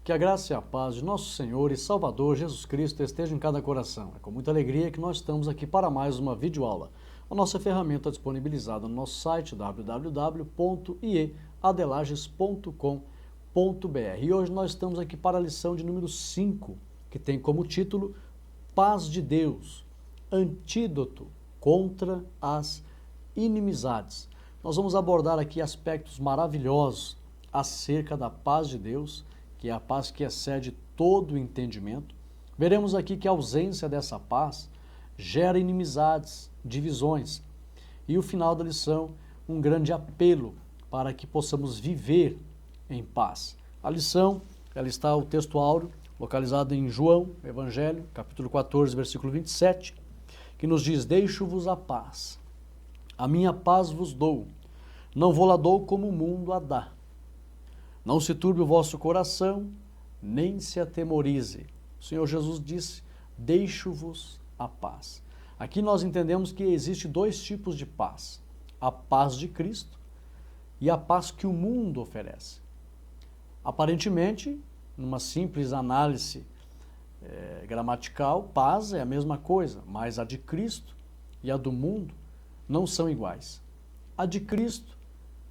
Que a graça e a paz de nosso Senhor e Salvador Jesus Cristo estejam em cada coração. É com muita alegria que nós estamos aqui para mais uma videoaula. A nossa ferramenta disponibilizada no nosso site www.ieadelages.com.br. E hoje nós estamos aqui para a lição de número 5, que tem como título Paz de Deus, antídoto contra as inimizades. Nós vamos abordar aqui aspectos maravilhosos acerca da paz de Deus, que é a paz que excede todo o entendimento. Veremos aqui que a ausência dessa paz gera inimizades, divisões. E o final da lição, um grande apelo para que possamos viver em paz. A lição, ela está o texto áureo, localizado em João, Evangelho, capítulo 14, versículo 27, que nos diz: Deixo-vos a paz, a minha paz vos dou, não vou-la dou como o mundo a dá. Não se turbe o vosso coração, nem se atemorize. O Senhor Jesus disse: deixo-vos a paz. Aqui nós entendemos que existe dois tipos de paz: a paz de Cristo e a paz que o mundo oferece. Aparentemente, numa simples análise gramatical, paz é a mesma coisa, mas a de Cristo e a do mundo não são iguais. A de Cristo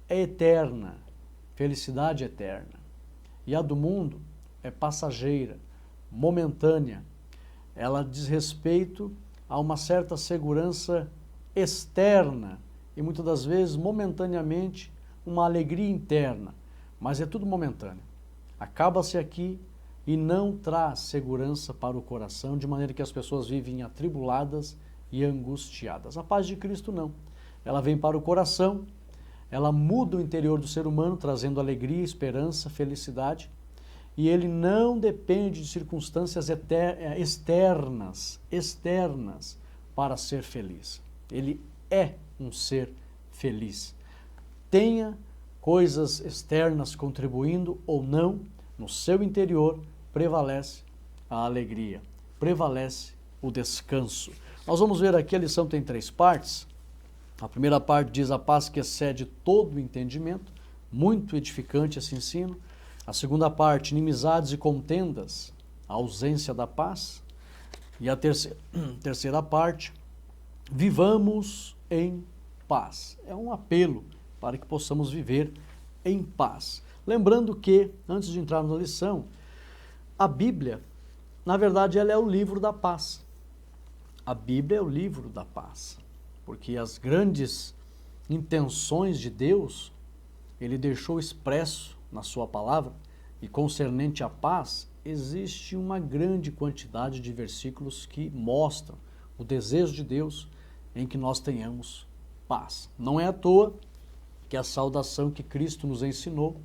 é eterna, felicidade eterna. E a do mundo é passageira, momentânea. Ela diz respeito a uma certa segurança externa e muitas das vezes, momentaneamente, uma alegria interna. Mas é tudo momentâneo. Acaba-se aqui e não traz segurança para o coração, de maneira que as pessoas vivem atribuladas e angustiadas. A paz de Cristo não. Ela vem para o coração. Ela muda o interior do ser humano, trazendo alegria, esperança, felicidade. E ele não depende de circunstâncias externas para ser feliz. Ele é um ser feliz. Tenha coisas externas contribuindo ou não, no seu interior prevalece a alegria, prevalece o descanso. Nós vamos ver aqui, a lição tem 3 partes. A primeira parte diz a paz que excede todo o entendimento, muito edificante esse ensino. A segunda parte, inimizades e contendas, a ausência da paz. E a terceira parte, vivamos em paz. É um apelo para que possamos viver em paz. Lembrando que, antes de entrarmos na lição, a Bíblia, na verdade, ela é o livro da paz. A Bíblia é o livro da paz. Porque as grandes intenções de Deus, Ele deixou expresso na sua palavra, e concernente à paz, existe uma grande quantidade de versículos que mostram o desejo de Deus em que nós tenhamos paz. Não é à toa que a saudação que Cristo nos ensinou,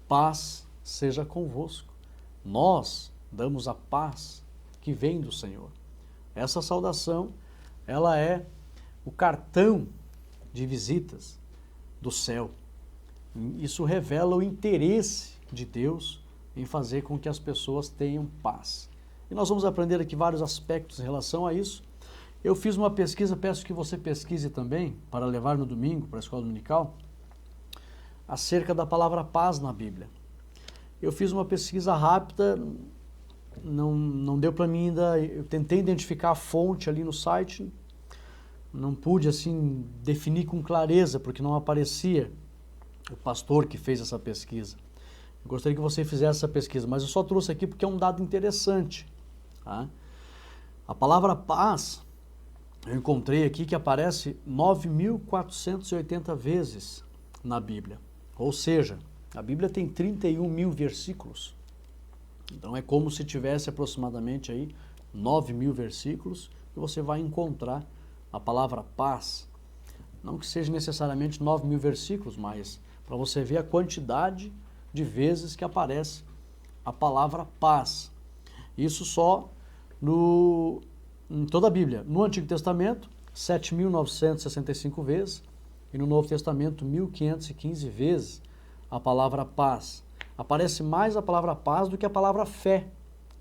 paz seja convosco. Nós damos a paz que vem do Senhor. Essa saudação, ela é o cartão de visitas do céu. Isso revela o interesse de Deus em fazer com que as pessoas tenham paz. E nós vamos aprender aqui vários aspectos em relação a isso. Eu fiz uma pesquisa, peço que você pesquise também, para levar no domingo, para a escola dominical, acerca da palavra paz na Bíblia. Eu fiz uma pesquisa rápida, não deu para mim ainda, eu tentei identificar a fonte ali no site, não pude assim definir com clareza, porque não aparecia o pastor que fez essa pesquisa. Eu gostaria que você fizesse essa pesquisa, mas eu só trouxe aqui porque é um dado interessante. Tá? A palavra paz, eu encontrei aqui que aparece 9.480 vezes na Bíblia. Ou seja, a Bíblia tem 31 mil versículos. Então é como se tivesse aproximadamente aí 9.000 versículos e você vai encontrar a palavra paz. Não que seja necessariamente 9.000 versículos, mas para você ver a quantidade de vezes que aparece a palavra paz. Isso só em toda a Bíblia. No Antigo Testamento, 7.965 vezes, e no Novo Testamento, 1.515 vezes a palavra paz. Aparece mais a palavra paz do que a palavra fé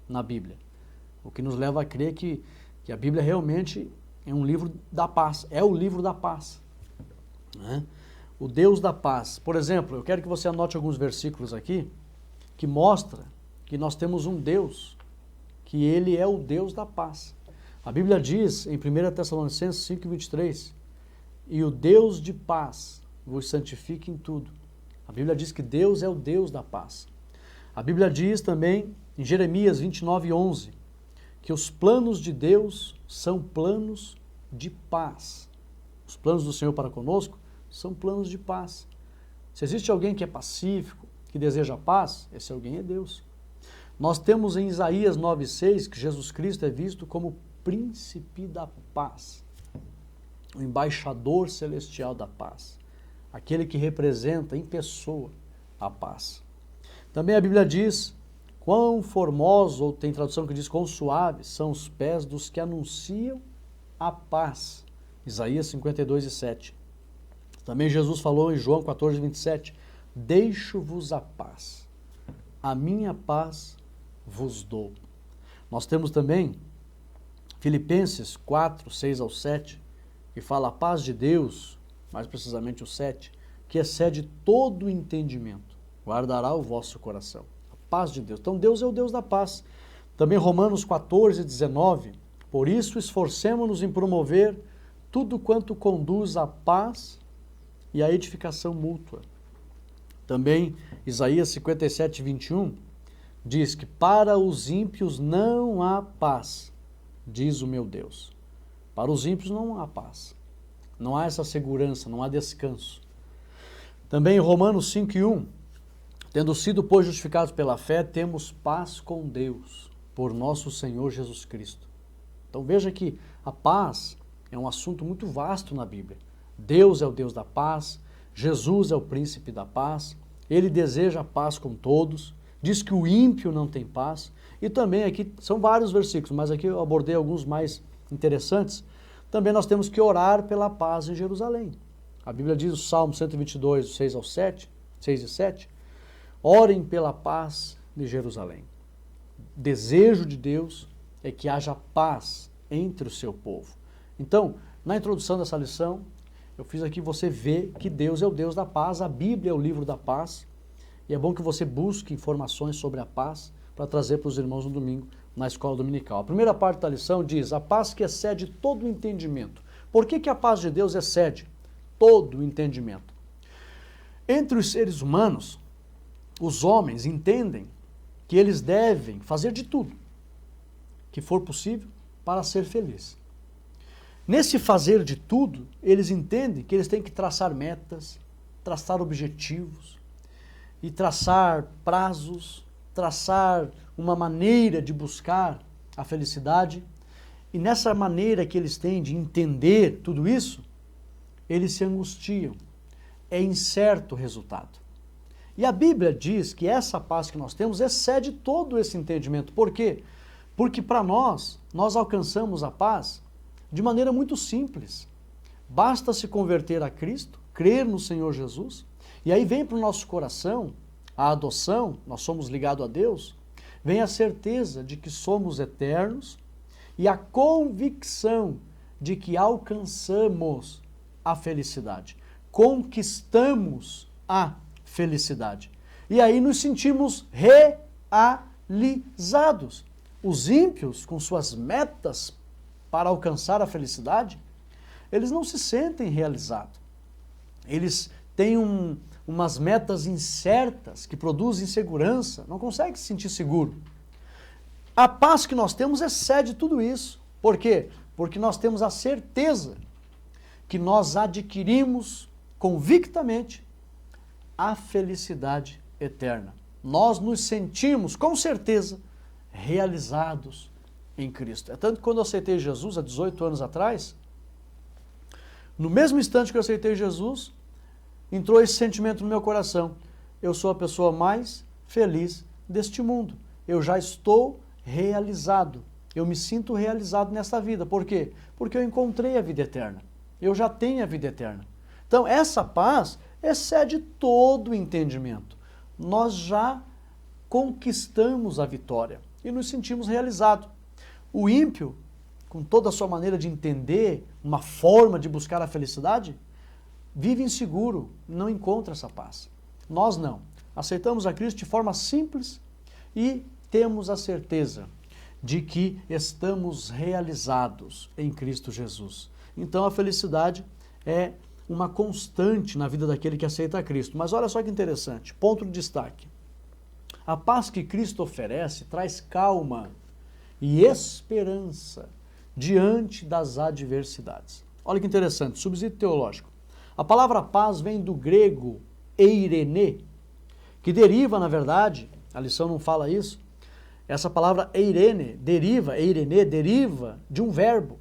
na Bíblia. O que nos leva a crer que a Bíblia realmente é um livro da paz, é o livro da paz. Né? O Deus da paz. Por exemplo, eu quero que você anote alguns versículos aqui que mostra que nós temos um Deus, que Ele é o Deus da paz. A Bíblia diz em 1 Tessalonicenses 5:23, e o Deus de paz vos santifique em tudo. A Bíblia diz que Deus é o Deus da paz. A Bíblia diz também em Jeremias 29:11, que os planos de Deus são planos de paz. Os planos do Senhor para conosco são planos de paz. Se existe alguém que é pacífico, que deseja paz, esse alguém é Deus. Nós temos em Isaías 9:6 que Jesus Cristo é visto como príncipe da paz, o embaixador celestial da paz, aquele que representa em pessoa a paz. Também a Bíblia diz, quão formosos, ou tem tradução que diz quão suaves, são os pés dos que anunciam a paz. Isaías 52:7. Também Jesus falou em João 14:27, deixo-vos a paz, a minha paz vos dou. Nós temos também Filipenses 4:6-7, que fala a paz de Deus, mais precisamente o 7, que excede todo o entendimento, guardará o vosso coração. A paz de Deus. Então Deus é o Deus da paz. Também Romanos 14:19, por isso esforcemo-nos em promover tudo quanto conduz à paz e à edificação mútua. Também Isaías 57:21 diz que para os ímpios não há paz, diz o meu Deus. Para os ímpios não há paz. Não há essa segurança, não há descanso. Também Romanos 5:1, tendo sido, pois, justificados pela fé, temos paz com Deus, por nosso Senhor Jesus Cristo. Então veja que a paz é um assunto muito vasto na Bíblia. Deus é o Deus da paz, Jesus é o príncipe da paz, Ele deseja a paz com todos, diz que o ímpio não tem paz, e também aqui, são vários versículos, mas aqui eu abordei alguns mais interessantes. Também nós temos que orar pela paz em Jerusalém. A Bíblia diz, o Salmo 122, 6 e 7, orem pela paz de Jerusalém. O desejo de Deus é que haja paz entre o seu povo. Então, na introdução dessa lição, eu fiz aqui você ver que Deus é o Deus da paz, a Bíblia é o livro da paz, e é bom que você busque informações sobre a paz para trazer para os irmãos no domingo, na escola dominical. A primeira parte da lição diz, a paz que excede todo o entendimento. Por que a paz de Deus excede todo o entendimento? Entre os seres humanos, os homens entendem que eles devem fazer de tudo que for possível para ser feliz. Nesse fazer de tudo, eles entendem que eles têm que traçar metas, traçar objetivos e traçar prazos, traçar uma maneira de buscar a felicidade. E nessa maneira que eles têm de entender tudo isso, eles se angustiam. É incerto o resultado. E a Bíblia diz que essa paz que nós temos excede todo esse entendimento. Por quê? Porque para nós alcançamos a paz de maneira muito simples. Basta se converter a Cristo, crer no Senhor Jesus, e aí vem para o nosso coração a adoção, nós somos ligados a Deus, vem a certeza de que somos eternos e a convicção de que alcançamos a felicidade, conquistamos a felicidade. E aí nos sentimos realizados. Os ímpios, com suas metas para alcançar a felicidade, eles não se sentem realizados. Eles têm umas metas incertas que produzem insegurança, não conseguem se sentir seguro. A paz que nós temos excede tudo isso. Por quê? Porque nós temos a certeza que nós adquirimos convictamente a felicidade eterna. Nós nos sentimos, com certeza, realizados em Cristo. É tanto que quando eu aceitei Jesus, há 18 anos atrás, no mesmo instante que eu aceitei Jesus, entrou esse sentimento no meu coração. Eu sou a pessoa mais feliz deste mundo. Eu já estou realizado. Eu me sinto realizado nesta vida. Por quê? Porque eu encontrei a vida eterna. Eu já tenho a vida eterna. Então, essa paz excede todo o entendimento. Nós já conquistamos a vitória e nos sentimos realizados. O ímpio, com toda a sua maneira de entender, uma forma de buscar a felicidade, vive inseguro, não encontra essa paz. Nós não. Aceitamos a Cristo de forma simples e temos a certeza de que estamos realizados em Cristo Jesus. Então a felicidade é uma constante na vida daquele que aceita Cristo. Mas olha só que interessante, ponto de destaque. A paz que Cristo oferece traz calma e esperança diante das adversidades. Olha que interessante, subsídio teológico. A palavra paz vem do grego eirene, que deriva, na verdade, a lição não fala isso, essa palavra eirene deriva de um verbo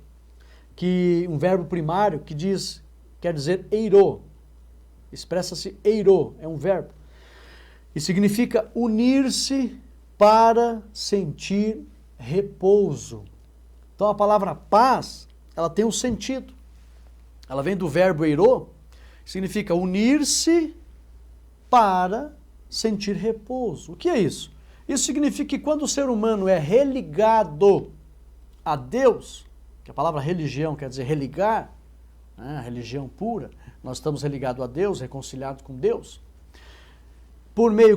primário quer dizer eiro, expressa-se eiro, é um verbo, e significa unir-se para sentir repouso. Então a palavra paz, ela tem um sentido, ela vem do verbo eiro, significa unir-se para sentir repouso. O que é isso? Isso significa que quando o ser humano é religado a Deus, que a palavra religião quer dizer religar, né, religião pura, nós estamos religados a Deus, reconciliados com Deus.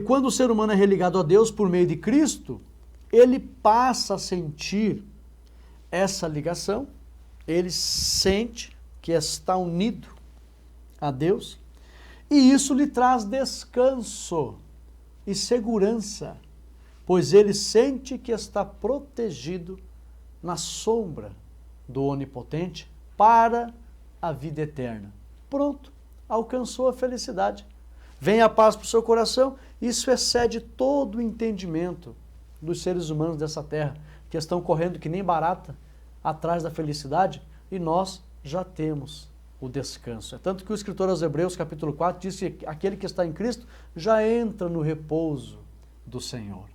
Quando o ser humano é religado a Deus por meio de Cristo, ele passa a sentir essa ligação, ele sente que está unido a Deus, e isso lhe traz descanso e segurança, pois ele sente que está protegido na sombra do Onipotente para a vida eterna. Pronto, alcançou a felicidade. Vem a paz para o seu coração, isso excede todo o entendimento dos seres humanos dessa terra, que estão correndo que nem barata atrás da felicidade, e nós já temos o descanso. É tanto que o escritor aos Hebreus, capítulo 4, diz que aquele que está em Cristo já entra no repouso do Senhor.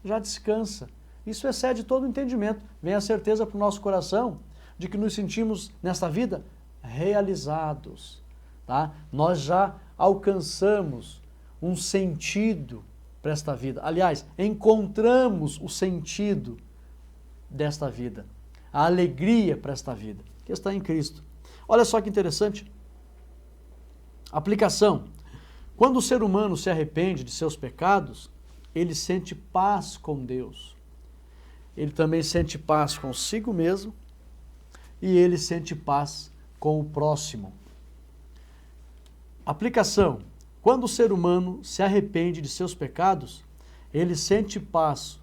Já descansa. Isso excede todo o entendimento. Vem a certeza para o nosso coração de que nos sentimos, nesta vida, realizados. Tá? Nós já alcançamos um sentido para esta vida. Aliás, encontramos o sentido desta vida. A alegria para esta vida, que está em Cristo. Olha só que interessante. Aplicação. Quando o ser humano se arrepende de seus pecados, ele sente paz com Deus. Ele também sente paz consigo mesmo e ele sente paz com o próximo. Aplicação. Quando o ser humano se arrepende de seus pecados, ele sente paz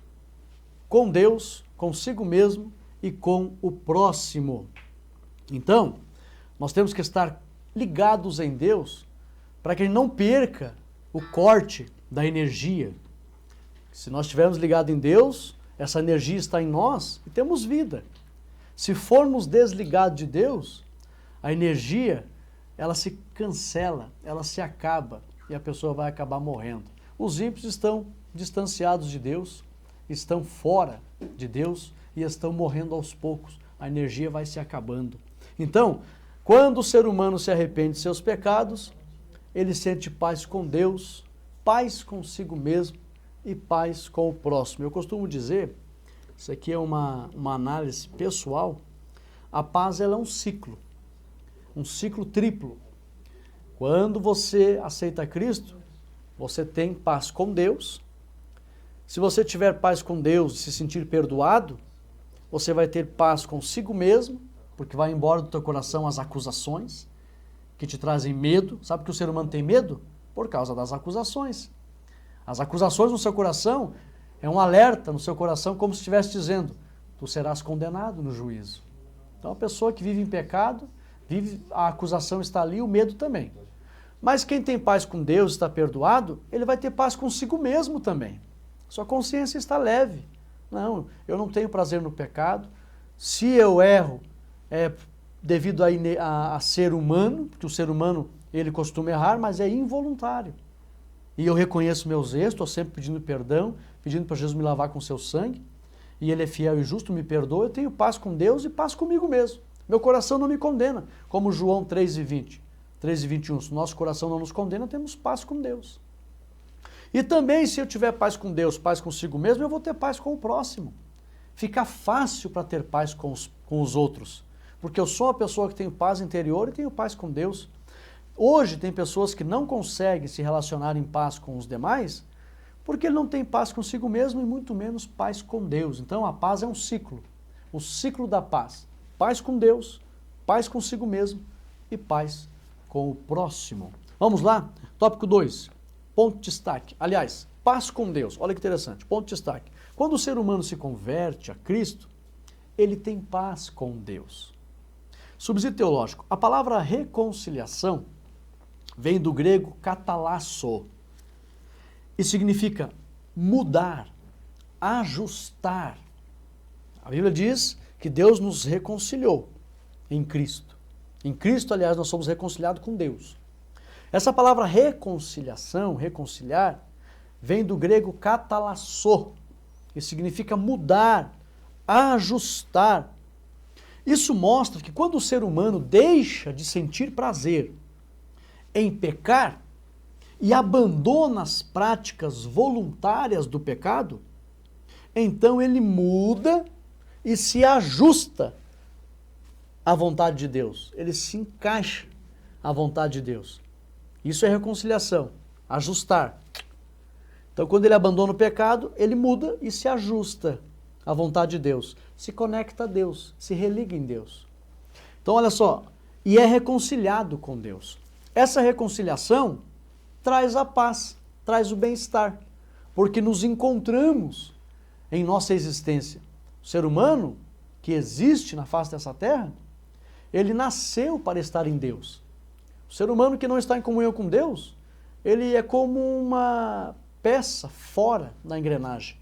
com Deus, consigo mesmo e com o próximo. Então, nós temos que estar ligados em Deus para que ele não perca o corte da energia. Se nós estivermos ligados em Deus, essa energia está em nós e temos vida. Se formos desligados de Deus, a energia, ela se cancela, ela se acaba e a pessoa vai acabar morrendo. Os ímpios estão distanciados de Deus, estão fora de Deus e estão morrendo aos poucos. A energia vai se acabando. Então, quando o ser humano se arrepende de seus pecados, ele sente paz com Deus, paz consigo mesmo e paz com o próximo. Eu costumo dizer, isso aqui é uma análise pessoal, a paz ela é um ciclo triplo. Quando você aceita Cristo, você tem paz com Deus. Se você tiver paz com Deus e se sentir perdoado, você vai ter paz consigo mesmo, porque vai embora do teu coração as acusações que te trazem medo. Sabe por que o ser humano tem medo? Por causa das acusações. As acusações no seu coração é um alerta no seu coração, como se estivesse dizendo, tu serás condenado no juízo. Então a pessoa que vive em pecado, a acusação está ali, o medo também. Mas quem tem paz com Deus, está perdoado, ele vai ter paz consigo mesmo também. Sua consciência está leve. Não, eu não tenho prazer no pecado. Se eu erro, é devido a ser humano, porque o ser humano, ele costuma errar, mas é involuntário. E eu reconheço meus erros, estou sempre pedindo perdão, pedindo para Jesus me lavar com seu sangue, e ele é fiel e justo, me perdoa, eu tenho paz com Deus e paz comigo mesmo. Meu coração não me condena, como João 3:20, 3:21, se o nosso coração não nos condena, temos paz com Deus. E também, se eu tiver paz com Deus, paz consigo mesmo, eu vou ter paz com o próximo. Fica fácil para ter paz com os outros, porque eu sou uma pessoa que tem paz interior e tenho paz com Deus. Hoje tem pessoas que não conseguem se relacionar em paz com os demais, Porque ele não tem paz consigo mesmo e muito menos paz com Deus. Então a paz é um ciclo, o ciclo da paz. Paz com Deus, paz consigo mesmo e paz com o próximo. Vamos lá? Tópico 2, ponto de destaque. Aliás, paz com Deus. Olha que interessante, ponto de destaque. Quando o ser humano se converte a Cristo, ele tem paz com Deus. Subsídio teológico. A palavra reconciliação vem do grego katalasso e significa mudar, ajustar. A Bíblia diz que Deus nos reconciliou em Cristo. Em Cristo, aliás, nós somos reconciliados com Deus. Essa palavra reconciliação, reconciliar, vem do grego katalasso e significa mudar, ajustar. Isso mostra que quando o ser humano deixa de sentir prazer em pecar e abandona as práticas voluntárias do pecado, então ele muda e se ajusta à vontade de Deus. Ele se encaixa à vontade de Deus. Isso é reconciliação, ajustar. Então, quando ele abandona o pecado, ele muda e se ajusta à vontade de Deus. Se conecta a Deus, se religa em Deus. Então, olha só, e é reconciliado com Deus. Essa reconciliação traz a paz, traz o bem-estar, porque nos encontramos em nossa existência. O ser humano que existe na face dessa terra, ele nasceu para estar em Deus. O ser humano que não está em comunhão com Deus, ele é como uma peça fora da engrenagem.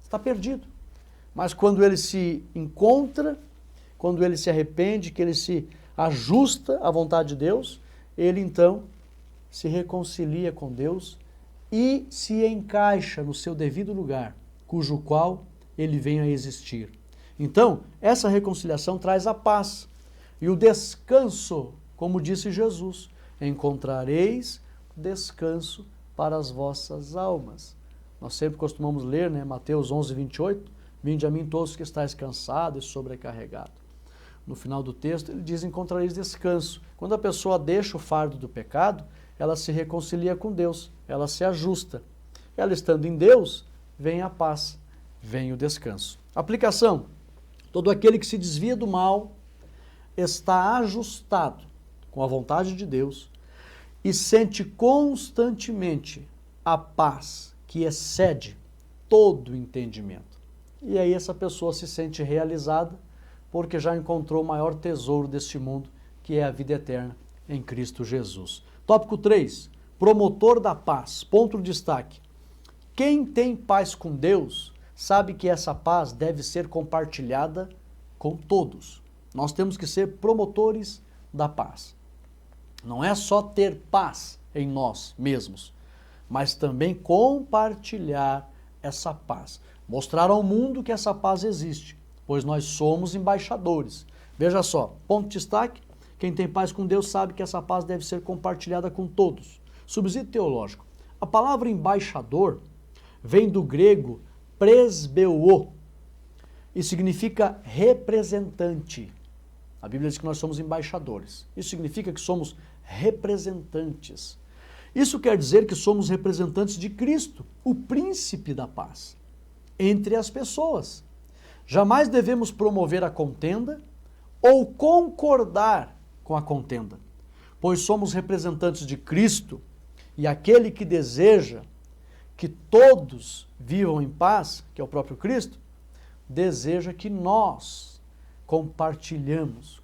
Está perdido. Mas quando ele se encontra, quando ele se arrepende, que ele se ajusta à vontade de Deus, ele então se reconcilia com Deus e se encaixa no seu devido lugar, cujo qual ele vem a existir. Então, essa reconciliação traz a paz e o descanso, como disse Jesus, encontrareis descanso para as vossas almas. Nós sempre costumamos ler, Mateus 11, 28, vinde a mim todos que estáis cansados e sobrecarregados. No final do texto ele diz, encontrareis descanso. Quando a pessoa deixa o fardo do pecado, ela se reconcilia com Deus, ela se ajusta. Ela estando em Deus, vem a paz, vem o descanso. Aplicação, todo aquele que se desvia do mal está ajustado com a vontade de Deus e sente constantemente a paz que excede todo o entendimento. E aí essa pessoa se sente realizada porque já encontrou o maior tesouro deste mundo, que é a vida eterna em Cristo Jesus. Tópico 3, promotor da paz. Ponto de destaque. Quem tem paz com Deus sabe que essa paz deve ser compartilhada com todos. Nós temos que ser promotores da paz. Não é só ter paz em nós mesmos, mas também compartilhar essa paz. Mostrar ao mundo que essa paz existe, pois nós somos embaixadores. Veja só, ponto de destaque, quem tem paz com Deus sabe que essa paz deve ser compartilhada com todos. Subsídio teológico. A palavra embaixador vem do grego presbeuo e significa representante. A Bíblia diz que nós somos embaixadores. Isso significa que somos representantes. Isso quer dizer que somos representantes de Cristo, o príncipe da paz, entre as pessoas. Jamais devemos promover a contenda ou concordar com a contenda, pois somos representantes de Cristo e aquele que deseja que todos vivam em paz, que é o próprio Cristo, deseja que nós compartilhemos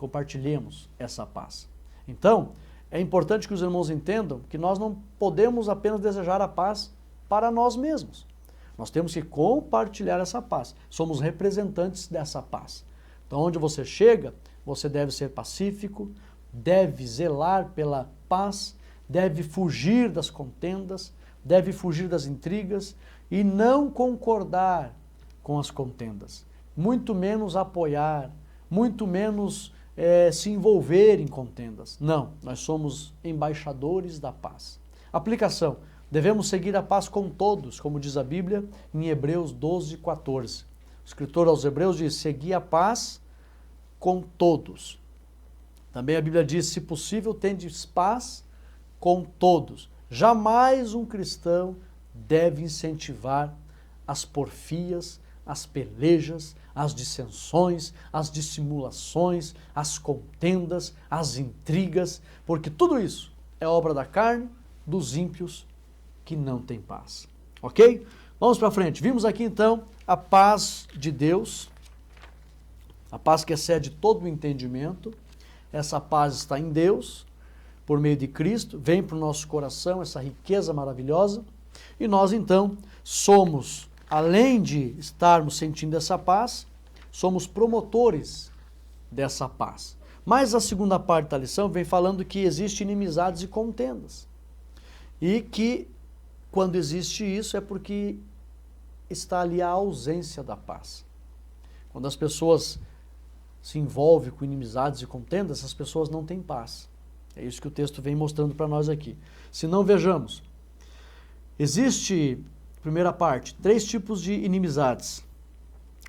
essa paz. Então, é importante que os irmãos entendam que nós não podemos apenas desejar a paz para nós mesmos. Nós temos que compartilhar essa paz. Somos representantes dessa paz. Então, onde você chega, você deve ser pacífico, deve zelar pela paz, deve fugir das contendas, deve fugir das intrigas e não concordar com as contendas. Muito menos apoiar, muito menos se envolver em contendas. Não, nós somos embaixadores da paz. Aplicação. Devemos seguir a paz com todos, como diz a Bíblia em Hebreus 12, 14. O escritor aos Hebreus diz, segui a paz com todos. Também a Bíblia diz, se possível, tendes paz com todos. Jamais um cristão deve incentivar as porfias, as pelejas, as dissensões, as dissimulações, as contendas, as intrigas, porque tudo isso é obra da carne, dos ímpios que não têm paz. Ok? Vamos para frente. Vimos aqui então a paz de Deus, a paz que excede todo o entendimento. Essa paz está em Deus, por meio de Cristo, vem para o nosso coração essa riqueza maravilhosa, e nós então somos, além de estarmos sentindo essa paz, somos promotores dessa paz. Mas a segunda parte da lição vem falando que existe inimizades e contendas. E que quando existe isso é porque está ali a ausência da paz. Quando as pessoas se envolvem com inimizades e contendas, essas pessoas não têm paz. É isso que o texto vem mostrando para nós aqui. Se não, vejamos. Existe, primeira parte, 3 tipos de inimizades.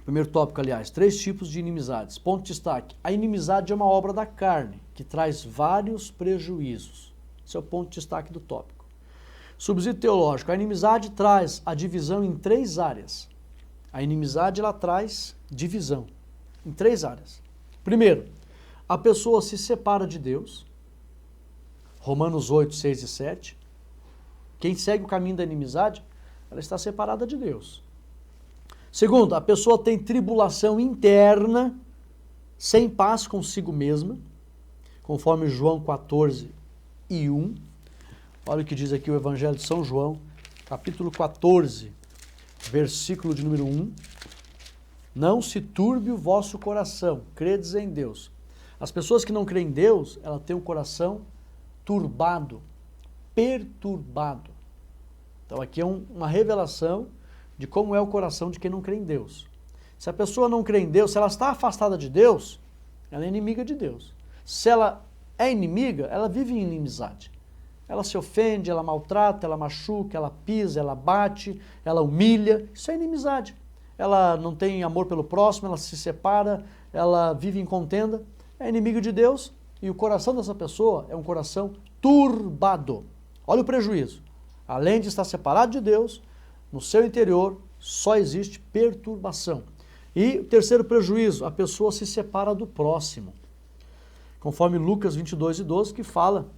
Primeiro tópico, aliás, 3 tipos de inimizades. Ponto de destaque. A inimizade é uma obra da carne, que traz vários prejuízos. Esse é o ponto de destaque do tópico. Subsídio teológico. A inimizade traz a divisão em 3 áreas. A inimizade, ela traz divisão em 3 áreas. Primeiro, a pessoa se separa de Deus. Romanos 8, 6 e 7. Quem segue o caminho da inimizade, ela está separada de Deus. Segundo, a pessoa tem tribulação interna, sem paz consigo mesma, conforme João 14 e 1. Olha o que diz aqui o Evangelho de São João, capítulo 14, versículo de número 1. Não se turbe o vosso coração, credes em Deus. As pessoas que não creem em Deus, ela tem um coração turbado, perturbado. Então aqui é uma revelação de como é o coração de quem não crê em Deus. Se a pessoa não crê em Deus, se ela está afastada de Deus, ela é inimiga de Deus. Se ela é inimiga, ela vive em inimizade. Ela se ofende, ela maltrata, ela machuca, ela pisa, ela bate, ela humilha. Isso é inimizade. Ela não tem amor pelo próximo, ela se separa, ela vive em contenda, é inimigo de Deus, e o coração dessa pessoa é um coração turbado. Olha o prejuízo. Além de estar separado de Deus, no seu interior só existe perturbação. E o terceiro prejuízo, a pessoa se separa do próximo. Conforme Lucas 22 e 12, que fala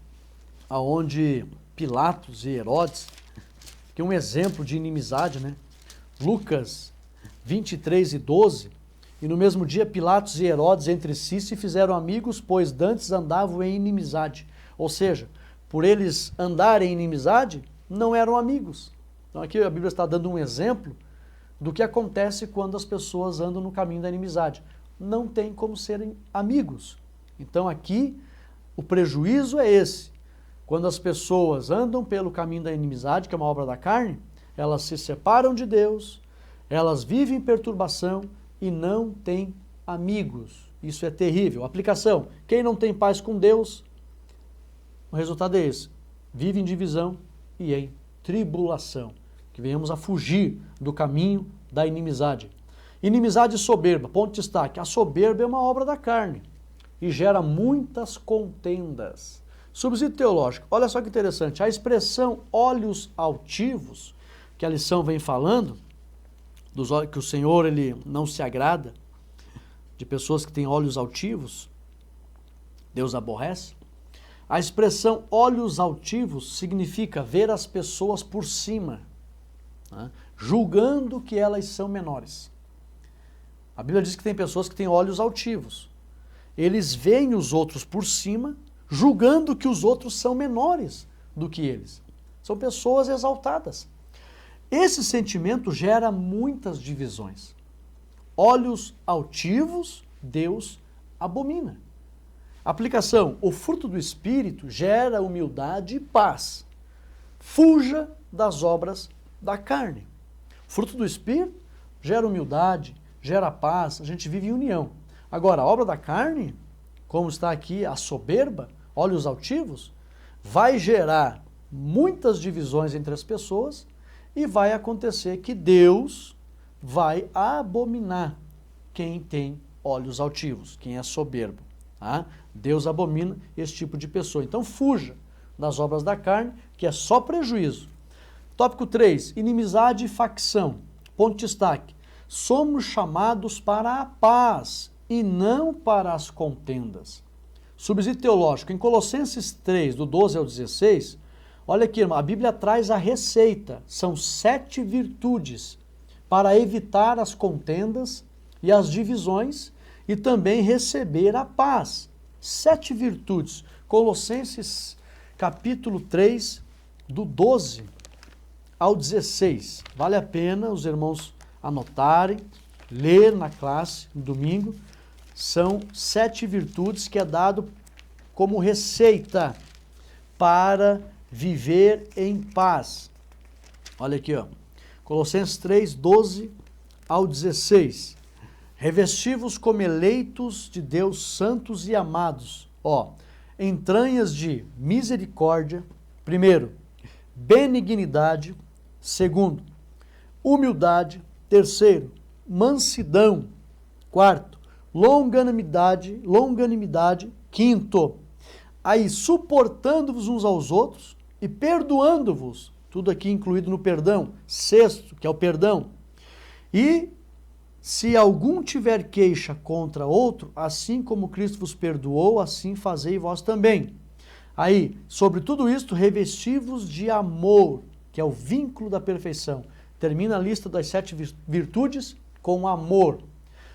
aonde Pilatos e Herodes, que é um exemplo de inimizade, né? Lucas 23 e 12, e no mesmo dia Pilatos e Herodes entre si se fizeram amigos, pois dantes andavam em inimizade. Ou seja, por eles andarem em inimizade, não eram amigos. Então aqui a Bíblia está dando um exemplo do que acontece quando as pessoas andam no caminho da inimizade. Não tem como serem amigos. Então aqui o prejuízo é esse. Quando as pessoas andam pelo caminho da inimizade, que é uma obra da carne, elas se separam de Deus, elas vivem em perturbação e não têm amigos. Isso é terrível. Aplicação: quem não tem paz com Deus, o resultado é esse. Vive em divisão e em tribulação. Que venhamos a fugir do caminho da inimizade. Inimizade e soberba. Ponto de destaque. A soberba é uma obra da carne e gera muitas contendas. Subsídio teológico. Olha só que interessante. A expressão olhos altivos, que a lição vem falando, que o Senhor ele não se agrada de pessoas que têm olhos altivos, Deus aborrece. A expressão olhos altivos significa ver as pessoas por cima, né, julgando que elas são menores. A Bíblia diz que tem pessoas que têm olhos altivos. Eles veem os outros por cima, julgando que os outros são menores do que eles. São pessoas exaltadas. Esse sentimento gera muitas divisões. Olhos altivos, Deus abomina. Aplicação: o fruto do Espírito gera humildade e paz. Fuja das obras da carne. O fruto do Espírito gera humildade, gera paz, a gente vive em união. Agora, a obra da carne, como está aqui a soberba, olhos altivos, vai gerar muitas divisões entre as pessoas e vai acontecer que Deus vai abominar quem tem olhos altivos, quem é soberbo. Tá? Deus abomina esse tipo de pessoa. Então fuja das obras da carne, que é só prejuízo. Tópico 3, inimizade e facção. Ponto de destaque. Somos chamados para a paz e não para as contendas. Subsídio teológico. Em Colossenses 3, do 12 ao 16, olha aqui, irmão, a Bíblia traz a receita. São 7 virtudes para evitar as contendas e as divisões e também receber a paz. 7 virtudes. Colossenses capítulo 3, do 12 ao 16. Vale a pena os irmãos anotarem, ler na classe, no domingo. São 7 virtudes que é dado como receita para viver em paz. Olha aqui, ó. Colossenses 3, 12 ao 16. Revesti-vos como eleitos de Deus, santos e amados. Ó, entranhas de misericórdia. Primeiro, benignidade. Segundo, humildade. Terceiro, mansidão. Quarto, longanimidade. Quinto, aí suportando-vos uns aos outros e perdoando-vos. Tudo aqui incluído no perdão. Sexto, que é o perdão. E se algum tiver queixa contra outro, assim como Cristo vos perdoou, assim fazei vós também. Aí, sobre tudo isto, revesti-vos de amor, que é o vínculo da perfeição. Termina a lista das 7 virtudes com amor.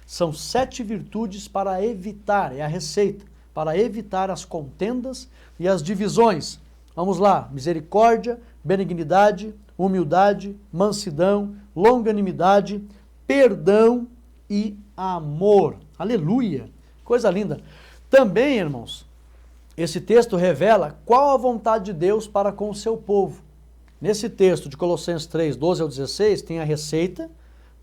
São 7 virtudes para evitar, é a receita, para evitar as contendas e as divisões. Vamos lá, misericórdia, benignidade, humildade, mansidão, longanimidade, perdão e amor. Aleluia! Coisa linda. Também, irmãos, esse texto revela qual a vontade de Deus para com o seu povo. Nesse texto de Colossenses 3, 12 ao 16, tem a receita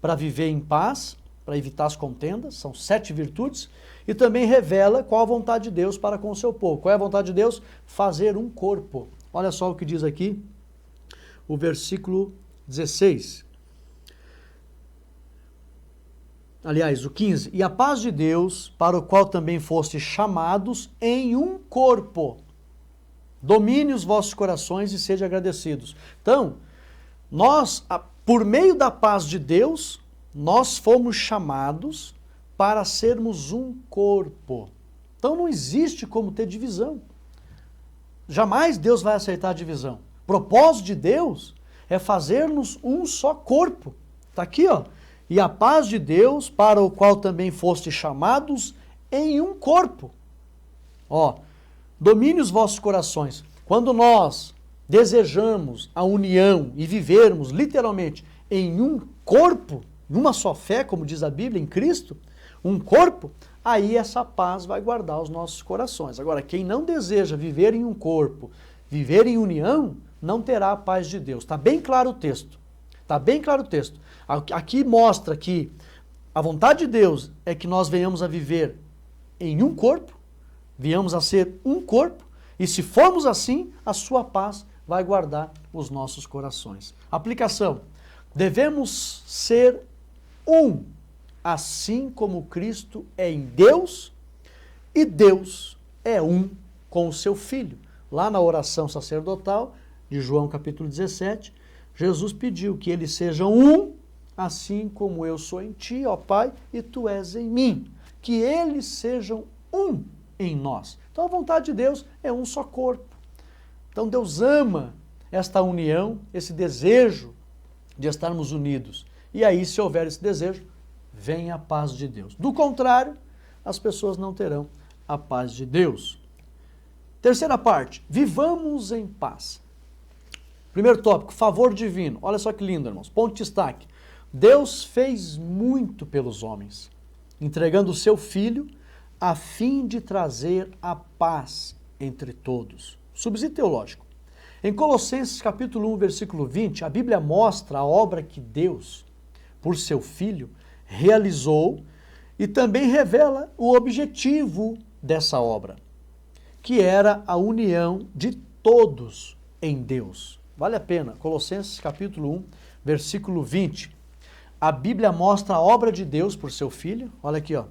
para viver em paz, para evitar as contendas, são 7 virtudes, e também revela qual a vontade de Deus para com o seu povo. Qual é a vontade de Deus? Fazer um corpo. Olha só o que diz aqui, o versículo 16. Aliás, o 15. E a paz de Deus, para o qual também fostes chamados em um corpo. Domine os vossos corações e sede agradecidos. Então, nós, por meio da paz de Deus, nós fomos chamados para sermos um corpo. Então não existe como ter divisão. Jamais Deus vai aceitar a divisão. O propósito de Deus é fazermos um só corpo. Está aqui, ó. E a paz de Deus, para o qual também fostes chamados em um corpo. Ó, domine os vossos corações. Quando nós desejamos a união e vivermos literalmente em um corpo, numa só fé, como diz a Bíblia, em Cristo, um corpo, aí essa paz vai guardar os nossos corações. Agora, quem não deseja viver em um corpo, viver em união, não terá a paz de Deus. Está bem claro o texto. Está bem claro o texto. Aqui mostra que a vontade de Deus é que nós venhamos a viver em um corpo, venhamos a ser um corpo, e se formos assim, a sua paz vai guardar os nossos corações. Aplicação. Devemos ser um, assim como Cristo é em Deus, e Deus é um com o seu Filho. Lá na oração sacerdotal de João capítulo 17, Jesus pediu que eles sejam um, assim como eu sou em ti, ó Pai, e tu és em mim. Que eles sejam um em nós. Então a vontade de Deus é um só corpo. Então Deus ama esta união, esse desejo de estarmos unidos. E aí, se houver esse desejo, vem a paz de Deus. Do contrário, as pessoas não terão a paz de Deus. Terceira parte, vivamos em paz. Primeiro tópico, favor divino. Olha só que lindo, irmãos. Ponto de destaque. Deus fez muito pelos homens, entregando o seu Filho a fim de trazer a paz entre todos. Subsídio teológico. Em Colossenses capítulo 1, versículo 20, a Bíblia mostra a obra que Deus, por seu Filho, realizou e também revela o objetivo dessa obra, que era a união de todos em Deus. Vale a pena, Colossenses capítulo 1, versículo 20. A Bíblia mostra a obra de Deus por seu Filho, olha aqui, ó.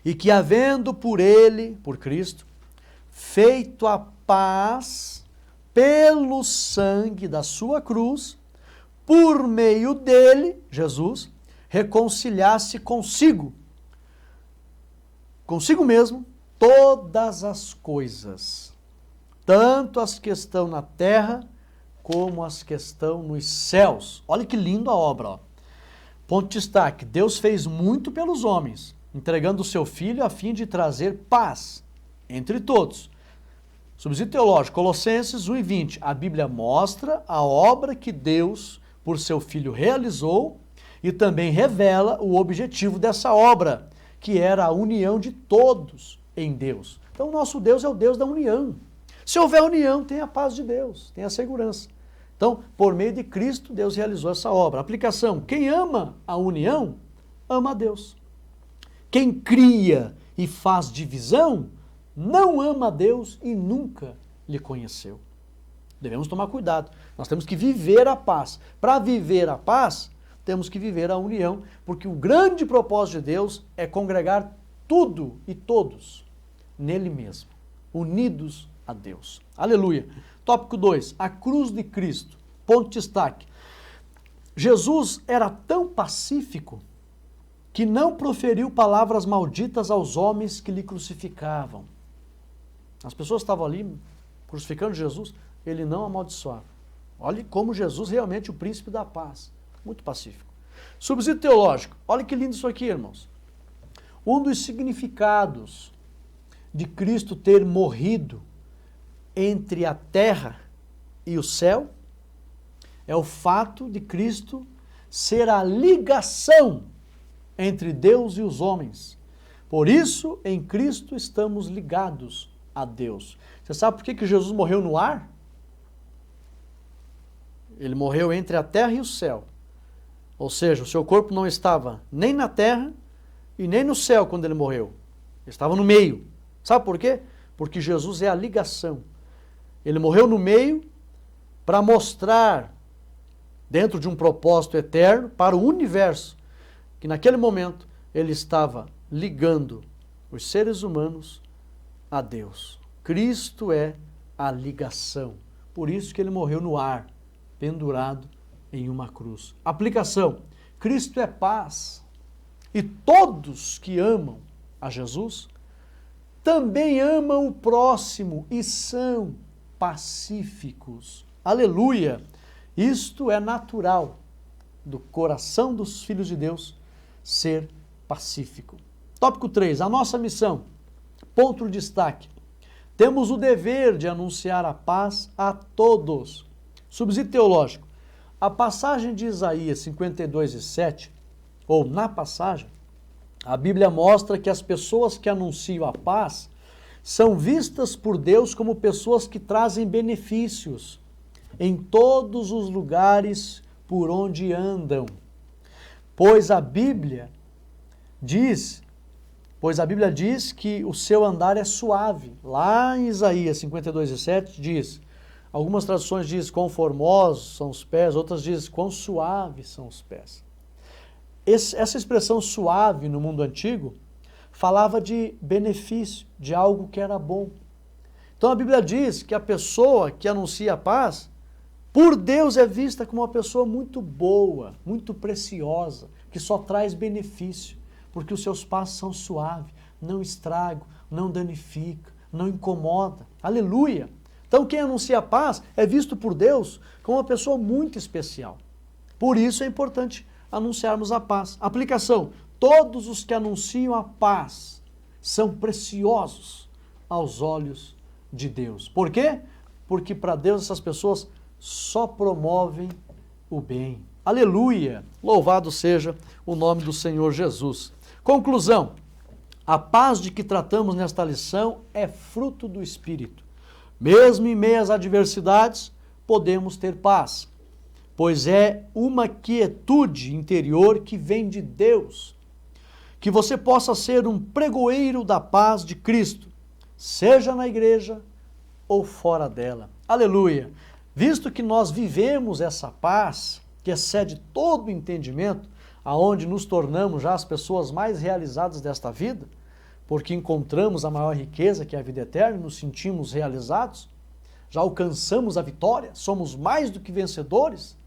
E que havendo por ele, por Cristo, feito a paz pelo sangue da sua cruz, por meio dele, Jesus, reconciliasse consigo mesmo, todas as coisas, tanto as que estão na terra, como as que estão nos céus. Olha que lindo a obra, ó. Ponto de destaque, Deus fez muito pelos homens, entregando o seu Filho a fim de trazer paz entre todos. Subsídio teológico, Colossenses 1:20, a Bíblia mostra a obra que Deus, por seu Filho, realizou e também revela o objetivo dessa obra, que era a união de todos em Deus. Então, o nosso Deus é o Deus da união. Se houver união, tem a paz de Deus, tem a segurança. Então, por meio de Cristo, Deus realizou essa obra. Aplicação, quem ama a união, ama a Deus. Quem cria e faz divisão, não ama a Deus e nunca lhe conheceu. Devemos tomar cuidado. Nós temos que viver a paz. Para viver a paz, temos que viver a união, porque o grande propósito de Deus é congregar tudo e todos nele mesmo, unidos a Deus. Aleluia. Tópico 2, a cruz de Cristo. Ponto de destaque. Jesus era tão pacífico que não proferiu palavras malditas aos homens que lhe crucificavam. As pessoas estavam ali crucificando Jesus, ele não amaldiçoava. Olha como Jesus realmente é o príncipe da paz. Muito pacífico. Subsídio teológico. Olha que lindo isso aqui, irmãos. Um dos significados de Cristo ter morrido entre a terra e o céu é o fato de Cristo ser a ligação entre Deus e os homens. Por isso, em Cristo estamos ligados a Deus. Você sabe por que Jesus morreu no ar? Ele morreu entre a terra e o céu. Ou seja, o seu corpo não estava nem na terra e nem no céu quando ele morreu. Ele estava no meio. Sabe por quê? Porque Jesus é a ligação. Ele morreu no meio para mostrar, dentro de um propósito eterno, para o universo, que naquele momento ele estava ligando os seres humanos a Deus. Cristo é a ligação. Por isso que ele morreu no ar, pendurado em uma cruz. Aplicação. Cristo é paz. E todos que amam a Jesus também amam o próximo e são pacíficos. Aleluia! Isto é natural do coração dos filhos de Deus ser pacífico. Tópico 3, a nossa missão. Ponto de destaque. Temos o dever de anunciar a paz a todos. Subsídio teológico. A passagem de Isaías 52:7, ou na passagem, a Bíblia mostra que as pessoas que anunciam a paz são vistas por Deus como pessoas que trazem benefícios em todos os lugares por onde andam. Pois a Bíblia diz que o seu andar é suave. Lá em Isaías 52:7 diz, algumas traduções dizem quão formosos são os pés, outras dizem quão suaves são os pés. Essa expressão suave no mundo antigo falava de benefício, de algo que era bom. Então a Bíblia diz que a pessoa que anuncia a paz, por Deus é vista como uma pessoa muito boa, muito preciosa, que só traz benefício, porque os seus passos são suaves, não estragam, não danifica, não incomoda. Aleluia! Então quem anuncia a paz é visto por Deus como uma pessoa muito especial. Por isso é importante anunciarmos a paz. Aplicação. Todos os que anunciam a paz são preciosos aos olhos de Deus. Por quê? Porque para Deus essas pessoas só promovem o bem. Aleluia! Louvado seja o nome do Senhor Jesus. Conclusão. A paz de que tratamos nesta lição é fruto do Espírito. Mesmo em meio às adversidades, podemos ter paz, pois é uma quietude interior que vem de Deus. Que você possa ser um pregoeiro da paz de Cristo, seja na igreja ou fora dela. Aleluia! Visto que nós vivemos essa paz, que excede todo o entendimento, aonde nos tornamos já as pessoas mais realizadas desta vida, porque encontramos a maior riqueza, que é a vida eterna, e nos sentimos realizados, Já alcançamos a vitória? Somos mais do que vencedores?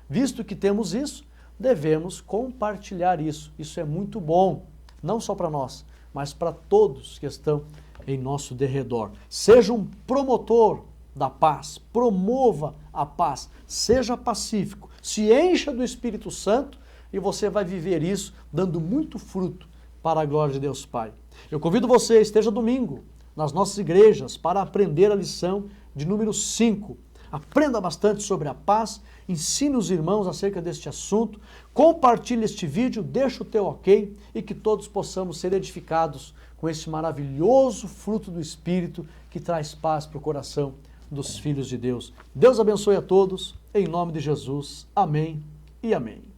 Visto que temos isso, devemos compartilhar isso. Isso é muito bom, não só para nós, mas para todos que estão em nosso derredor. Seja um promotor da paz, promova a paz, seja pacífico, se encha do Espírito Santo e você vai viver isso dando muito fruto para a glória de Deus Pai. Eu convido você, esteja domingo nas nossas igrejas para aprender a lição de número 5. Aprenda bastante sobre a paz, ensine os irmãos acerca deste assunto, compartilhe este vídeo, deixa o teu ok e que todos possamos ser edificados com esse maravilhoso fruto do Espírito que traz paz para o coração dos filhos de Deus. Deus abençoe a todos, em nome de Jesus. Amém e amém.